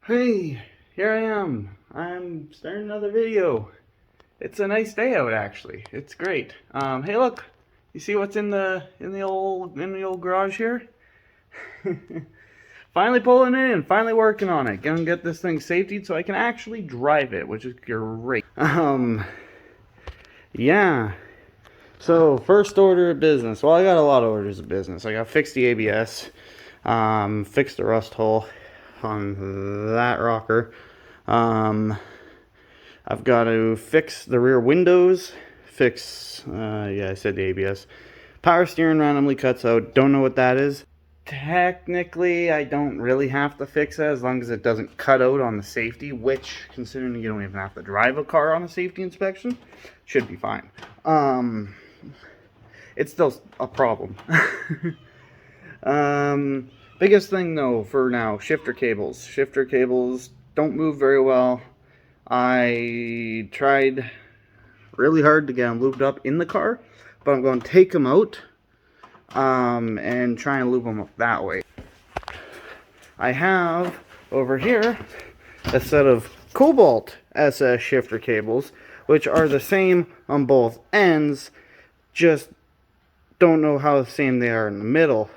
Hey, here I am. I'm starting another video. It's a nice day out actually. It's great. Hey look, you see what's in the old garage here? Finally pulling it in, finally working on it. Gonna get this thing safety so I can actually drive it, which is great. Yeah. So first order of business. Well, I got a lot of orders of business. I got fixed the ABS, fixed the rust hole on that rocker. I've got to fix the rear windows, yeah, I said the ABS. Power steering randomly cuts out, don't know what that is. Technically, I don't really have to fix it as long as it doesn't cut out on the safety, which, considering you don't even have to drive a car on a safety inspection, should be fine. It's still a problem. Biggest thing though for now, shifter cables. Shifter cables don't move very well. I tried really hard to get them lubed up in the car, but I'm going to take them out and try and lube them up that way. I have over here a set of Cobalt SS shifter cables, which are the same on both ends, just don't know how the same they are in the middle.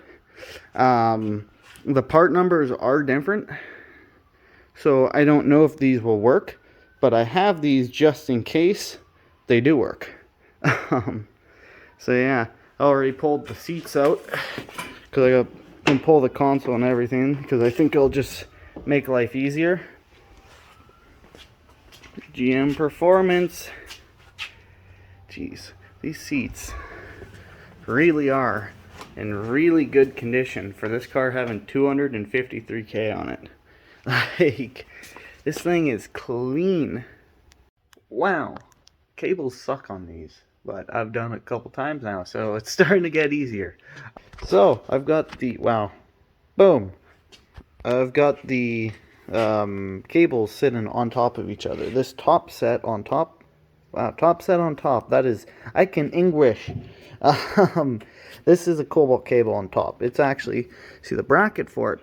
The part numbers are different, so I don't know if these will work, but I have these just in case they do work. So yeah, I already pulled the seats out because I can pull the console and everything because I think it'll just make life easier. GM Performance. Jeez, these seats really are in really good condition for this car having 253K on it. Like, this thing is clean. Wow, cables suck on these, but I've done it a couple times now, so it's starting to get easier. So I've got the boom. I've got the cables sitting on top of each other. This top set on top. Wow, top set on top. That is, I can English. This is a Cobalt cable on top. It's actually, see, the bracket for it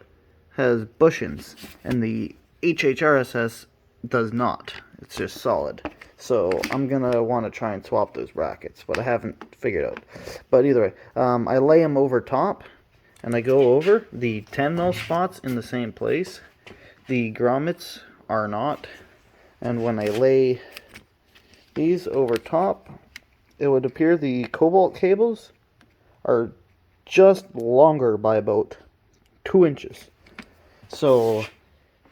has bushings, and the HHR SS does not. It's just solid. So I'm gonna want to try and swap those brackets, but I haven't figured out. But either way, I lay them over top, and I go over the 10 mil spots in the same place. The grommets are not, and when I lay these over top, it would appear the Cobalt cables are just longer by about 2 inches. So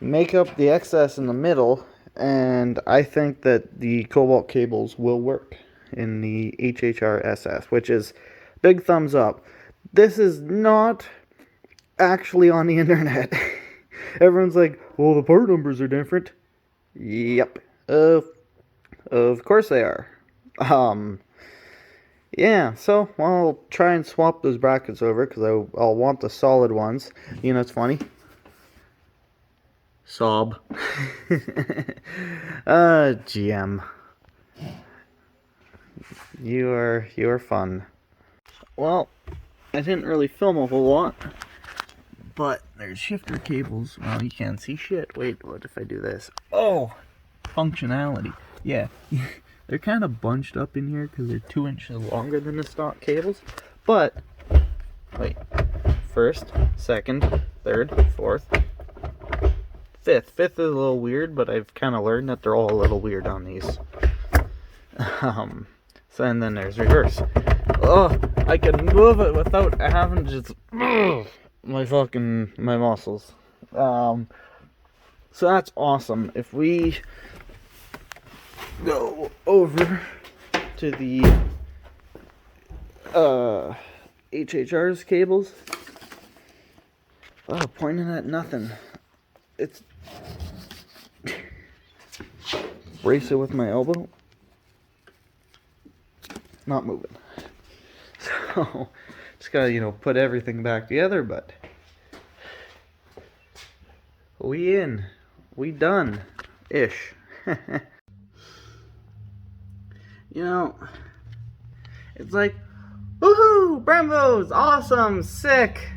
make up the excess in the middle, and I think that the Cobalt cables will work in the HHR SS, which is big thumbs up. This is not actually on the internet. Everyone's like, well, the part numbers are different. Yep. Of course they are. Yeah, so I'll try and swap those brackets over because I'll want the solid ones. You know, it's funny. Sob. GM. You are fun. Well, I didn't really film a whole lot, but there's shifter cables. Well, you can't see shit. Wait, what if I do this? Oh, functionality. Yeah, they're kind of bunched up in here because they're 2 inches longer than the stock cables. But, wait, first, second, third, fourth, fifth. Fifth is a little weird, but I've kind of learned that they're all a little weird on these. So, and then there's reverse. Oh, I can move it without having to just, my muscles. So that's awesome. If we go over to the HHR's cables. Oh, pointing at nothing. It's brace it with my elbow. Not moving. So just gotta, put everything back together, but we done ish. It's like, woohoo, Brembos, awesome, sick,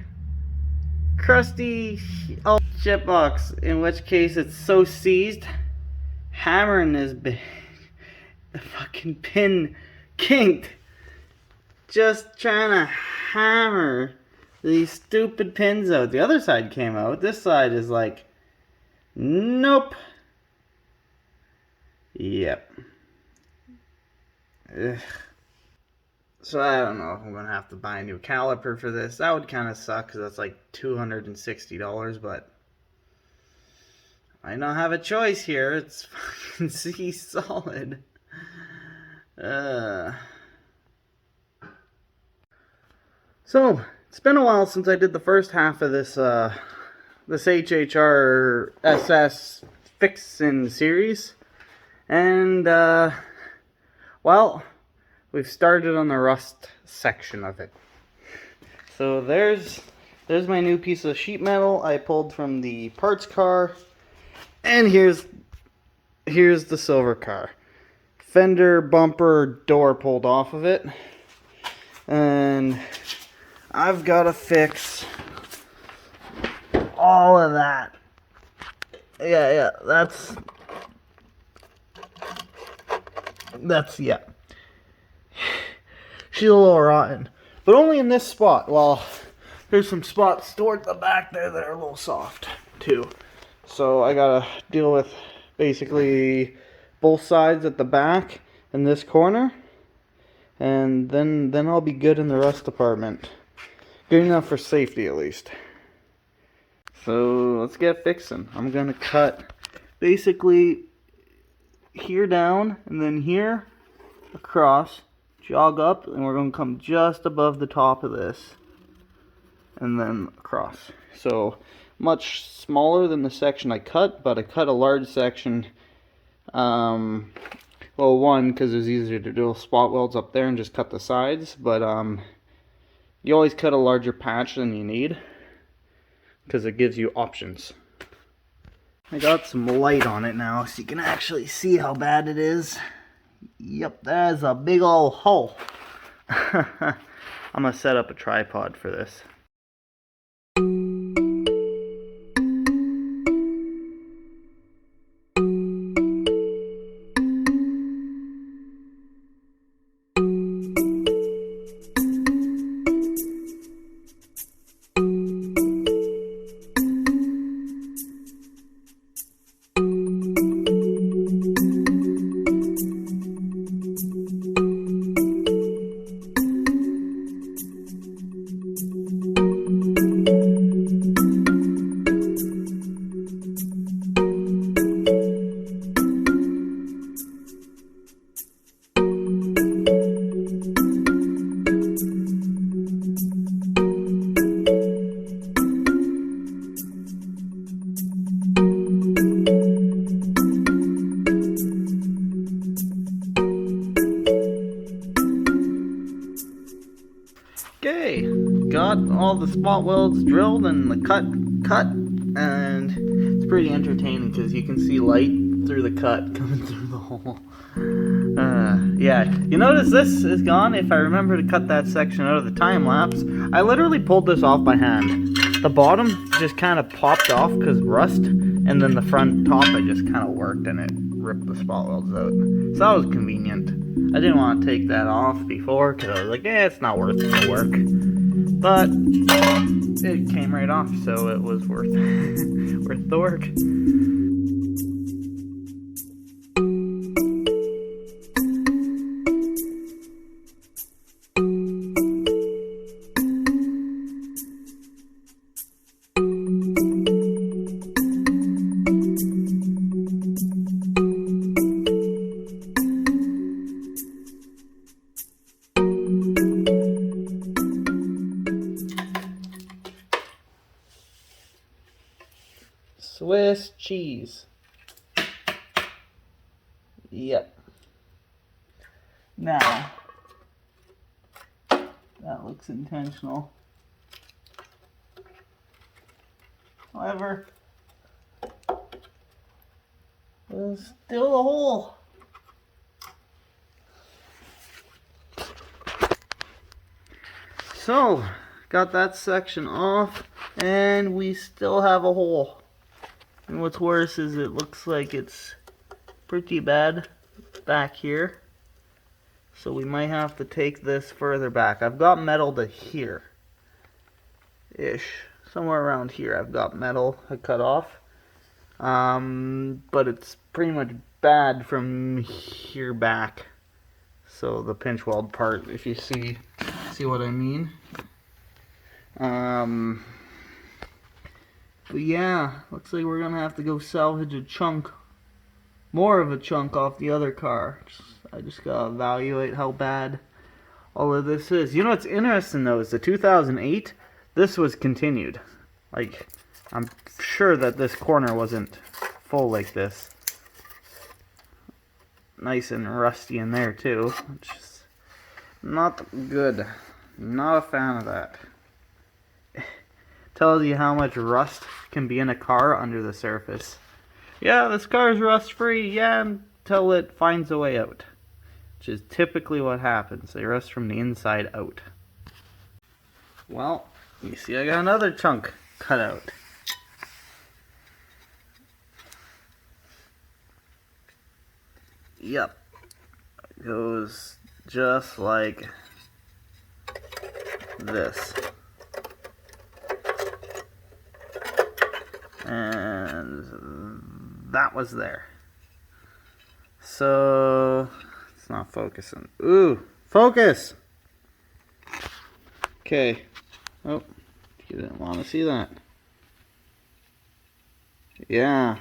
crusty, oh, shitbox, in which case it's so seized, hammering this big, the fucking pin kinked. Just trying to hammer these stupid pins out. The other side came out. This side is like, nope. Yep. Ugh. So I don't know if I'm going to have to buy a new caliper for this. That would kind of suck because that's like $260, but I don't have a choice here. It's fucking C solid. So, it's been a while since I did the first half of this this HHR SS fixin' series. And, well, we've started on the rust section of it. So there's my new piece of sheet metal I pulled from the parts car. And here's the silver car. Fender, bumper, door pulled off of it. And I've got to fix all of that. Yeah, that's yeah. She's a little rotten, but only in this spot. Well, there's some spots toward the back there that are a little soft too. So I gotta deal with basically both sides at the back and this corner, and then I'll be good in the rust department. Good enough for safety at least. So let's get fixing. I'm gonna cut basically here down and then here across, jog up, and we're gonna come just above the top of this and then across. So much smaller than the section I cut, but I cut a large section. Well, one, because it was easier to do spot welds up there and just cut the sides, but you always cut a larger patch than you need because it gives you options. I got some light on it now so you can actually see how bad it is. Yep, there's a big old hole. I'm gonna set up a tripod for this. Okay, got all the spot welds drilled and the cut, and it's pretty entertaining because you can see light through the cut coming through the hole. Yeah, you notice this is gone. If I remember to cut that section out of the time lapse, I literally pulled this off by hand. The bottom just kind of popped off because rust, and then the front top I just kind of worked and it ripped the spot welds out. So that was convenient. I didn't want to take that off before because I was like, it's not worth the work. But it came right off, so it was worth worth the work. Swiss cheese. Yep. Now, that looks intentional. However, there's still a hole. So, got that section off, and we still have a hole. And what's worse is it looks like it's pretty bad back here. So we might have to take this further back. I've got metal to here. Ish. Somewhere around here I've got metal I cut off. But it's pretty much bad from here back. So the pinch weld part, if you see what I mean. But yeah, looks like we're gonna have to go salvage a chunk, more of a chunk off the other car. I just gotta evaluate how bad all of this is. You know what's interesting though is the 2008, this was continued. Like, I'm sure that this corner wasn't full like this. Nice and rusty in there too, which is not good. Not a fan of that. Tells you how much rust can be in a car under the surface. Yeah, this car is rust free, yeah, until it finds a way out. Which is typically what happens. They rust from the inside out. Well, you see I got another chunk cut out. Yep. It goes just like this. And that was there. So it's not focusing. Ooh, focus! Okay. Oh, you didn't want to see that. Yeah.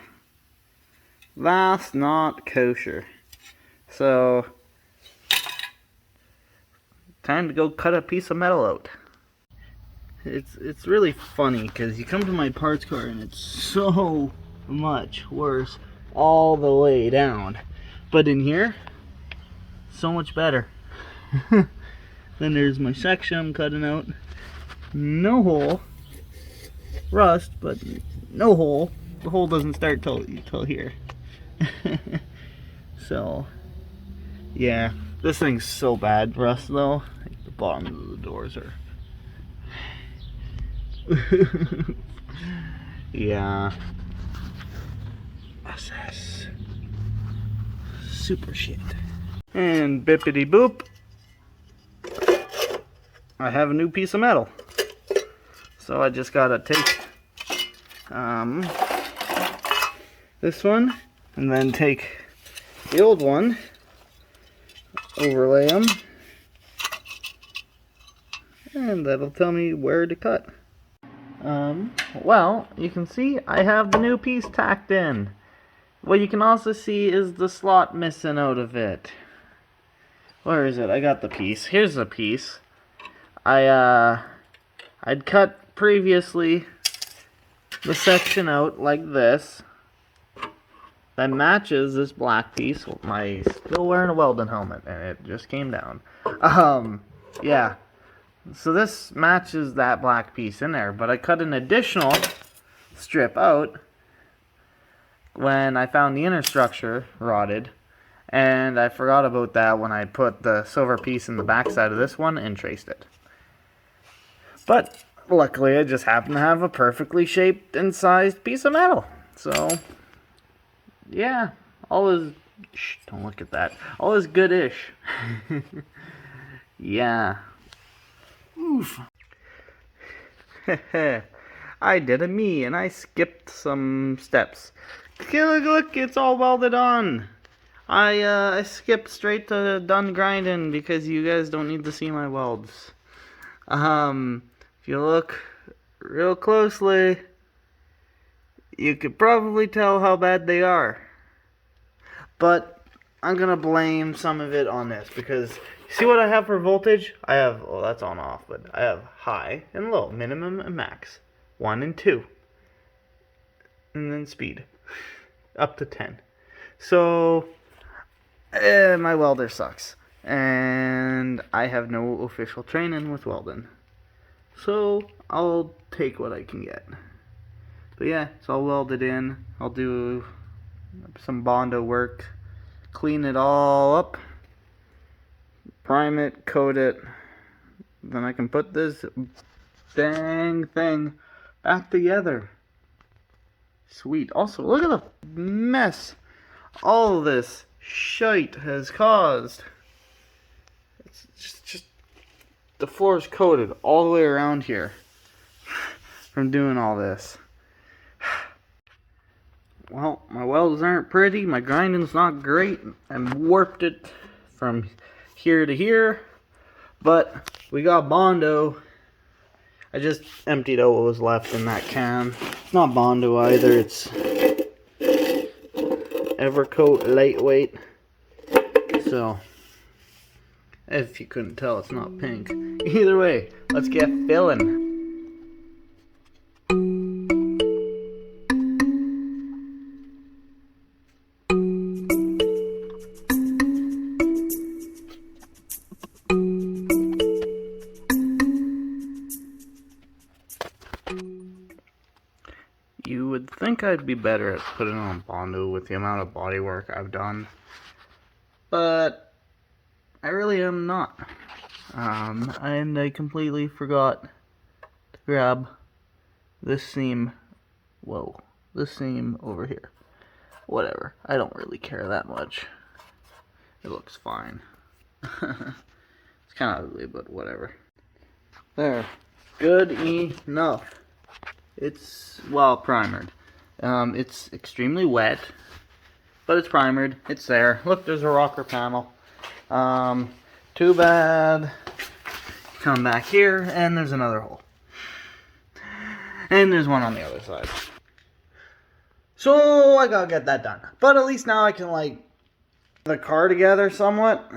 That's not kosher. So, time to go cut a piece of metal out. It's really funny because you come to my parts car and it's so much worse all the way down, but in here, so much better. Then there's my section I'm cutting out. No hole, rust, but no hole. The hole doesn't start till here. So, yeah, this thing's so bad rust though. Like the bottom of the doors are. Yeah. SS. Super shit. And bippity boop. I have a new piece of metal. So I just gotta take this one and then take the old one, overlay them, and that'll tell me where to cut. Well, you can see I have the new piece tacked in. What you can also see is the slot missing out of it. Where is it? I got the piece. Here's the piece. I'd cut previously the section out like this. That matches this black piece. I'm still wearing a Welding helmet and it just came down. Yeah. So this matches that black piece in there, but I cut an additional strip out when I found the inner structure rotted, and I forgot about that when I put the silver piece in the back side of this one and traced it. But luckily I just happened to have a perfectly shaped and sized piece of metal. So yeah, all is, shh, don't look at that. All is good-ish. Yeah. Oof. I did a me and I skipped some steps. Look, it's all welded on. I skipped straight to done grinding because you guys don't need to see my welds. If you look real closely, you could probably tell how bad they are. But I'm gonna blame some of it on this because see what I have for voltage? I have, well, that's on off, but I have high and low, minimum and max, 1 and 2, and then speed, up to 10. So, my welder sucks, and I have no official training with welding. So, I'll take what I can get. But yeah, it's all welded in. I'll do some Bondo work, clean it all up, prime it, coat it, then I can put this dang thing back together. Sweet. Also, look at the mess all of this shite has caused. It's just the floor is coated all the way around here from doing all this. Well, my welds aren't pretty, my grinding's not great. I warped it from here to here, but we got Bondo. I just emptied out what was left in that can. It's not Bondo either, it's Evercoat lightweight. So, if you couldn't tell, it's not pink. Either way, let's get filling. You would think I'd be better at putting on Bondo with the amount of bodywork I've done, but I really am not. And I completely forgot to grab this seam. Whoa, this seam over here. Whatever, I don't really care that much. It looks fine. It's kind of ugly, but whatever. There, good enough. It's, well, primered. It's extremely wet, but it's primered. It's there. Look, there's a rocker panel. Too bad. Come back here, and there's another hole. And there's one on the other side. So, I gotta get that done. But at least now I can, like, the car together somewhat.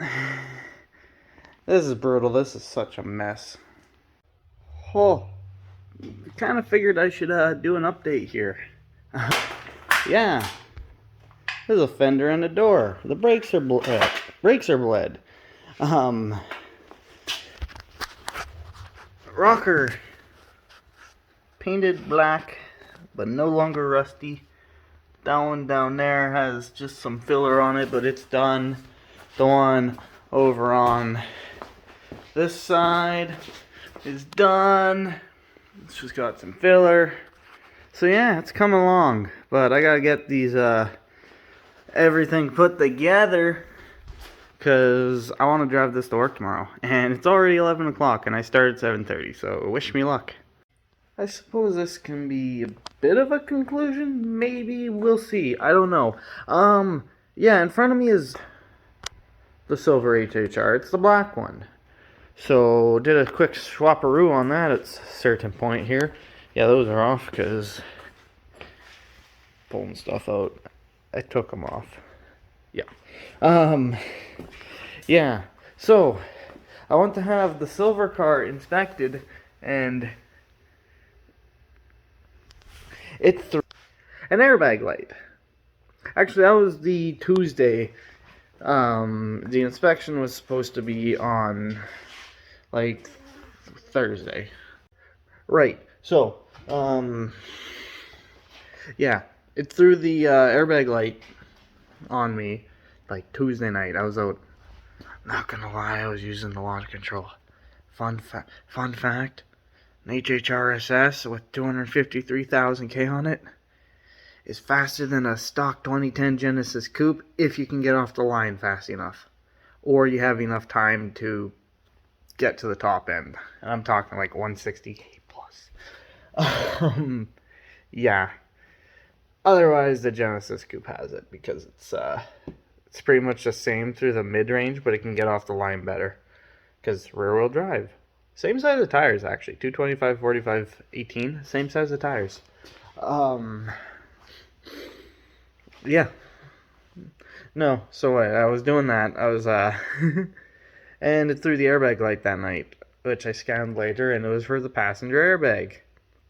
This is brutal. This is such a mess. Oh. Kind of figured I should do an update here. Yeah, there's a fender and a door. The brakes are bled. Rocker painted black, but no longer rusty. That one down there has just some filler on it, but it's done. The one over on this side is done. It's just got some filler. So yeah, it's coming along. But I gotta get these everything put together, because I want to drive this to work tomorrow. And it's already 11 o'clock and I started 7:30, so wish me luck. I suppose this can be a bit of a conclusion. Maybe, we'll see. I don't know. Yeah, in front of me is the silver HHR. It's the black one. So, did a quick swapperoo on that at a certain point here. Yeah, those are off because pulling stuff out. I took them off. Yeah. Yeah. So, I want to have the silver car inspected, and it's an airbag light. Actually, that was the Tuesday. The inspection was supposed to be on, like, Thursday. Right. So, yeah, it threw the airbag light on me, like, Tuesday night. I was out. Not gonna lie, I was using the launch control. Fun fact, an HHR SS with 253,000 K on it is faster than a stock 2010 Genesis Coupe if you can get off the line fast enough, or you have enough time to get to the top end. And I'm talking like 160K plus. Yeah. Otherwise, the Genesis Coupe has it because it's pretty much the same through the mid-range, but it can get off the line better because rear-wheel drive. Same size of tires, actually. 225, 45, 18. Same size of tires. Yeah. No, so I was doing that. I was, and it threw the airbag light that night, which I scanned later, and it was for the passenger airbag.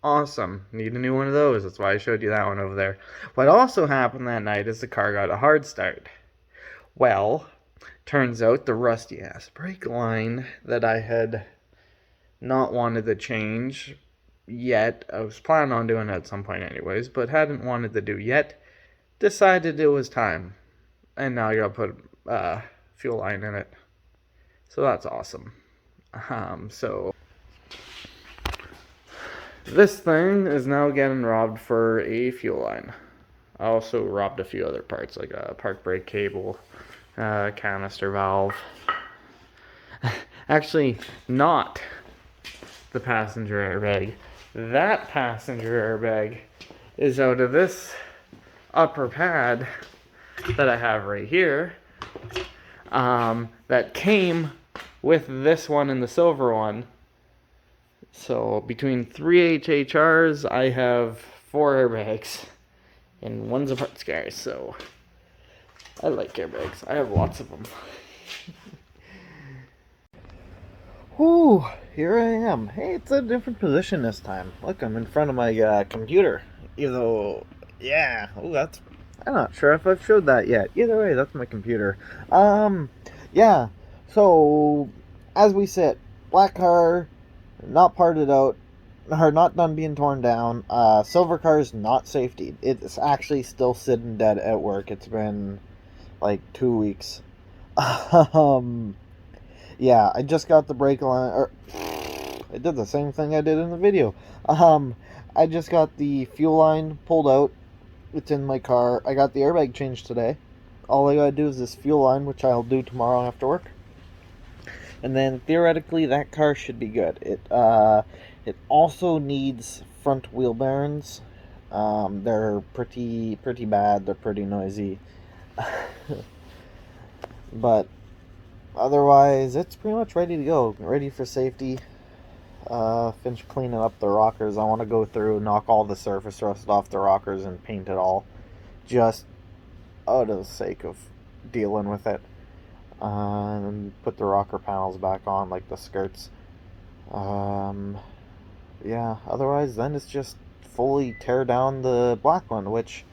Awesome. Need a new one of those. That's why I showed you that one over there. What also happened that night is the car got a hard start. Well, turns out the rusty-ass brake line that I had not wanted to change yet, I was planning on doing it at some point anyways, but hadn't wanted to do yet, decided it was time. And now I gotta put fuel line in it. So that's awesome. So This thing is now getting robbed for a fuel line. I also robbed a few other parts, like a park brake cable, canister valve. Actually, not the passenger airbag. That passenger airbag is out of this upper pad that I have right here, that came with this one and the silver one. So between 3 HHRs, I have 4 airbags, and one's a parts guy, so I like airbags. I have lots of them. Whew, here I am. Hey, it's a different position this time. Look, I'm in front of my computer. Even though, yeah, that's, I'm not sure if I've showed that yet. Either way, that's my computer. Yeah, so, as we sit, black car, not parted out, or not done being torn down. Silver car's not safety. It's actually still sitting dead at work. It's been like 2 weeks. Yeah, I just got the brake line, or I did the same thing I did in the video. I just got the fuel line pulled out. It's in my car. I got the airbag changed today. All I gotta do is this fuel line, which I'll do tomorrow after work. And then theoretically that car should be good. It also needs front wheel bearings. They're pretty bad. They're pretty noisy. But otherwise, it's pretty much ready to go. Ready for safety. Finish cleaning up the rockers. I want to go through, knock all the surface rust off the rockers and paint it all. Just out of the sake of dealing with it. And put the rocker panels back on, like the skirts. Yeah, otherwise then it's just fully tear down the black one, which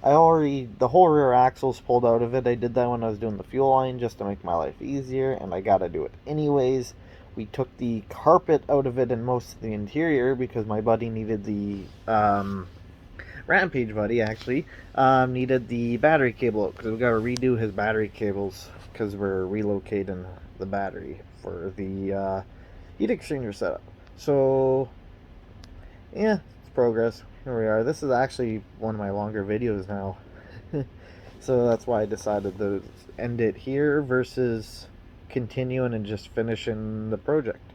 the whole rear axle's pulled out of it. I did that when I was doing the fuel line just to make my life easier, and I gotta do it anyways. We took the carpet out of it and most of the interior because my buddy needed the, Rampage buddy actually, needed the battery cable out because we gotta redo his battery cables because we're relocating the battery for the heat exchanger setup. So yeah, it's progress. Here we are. This is actually one of my longer videos now. So that's why I decided to end it here versus continuing and just finishing the project.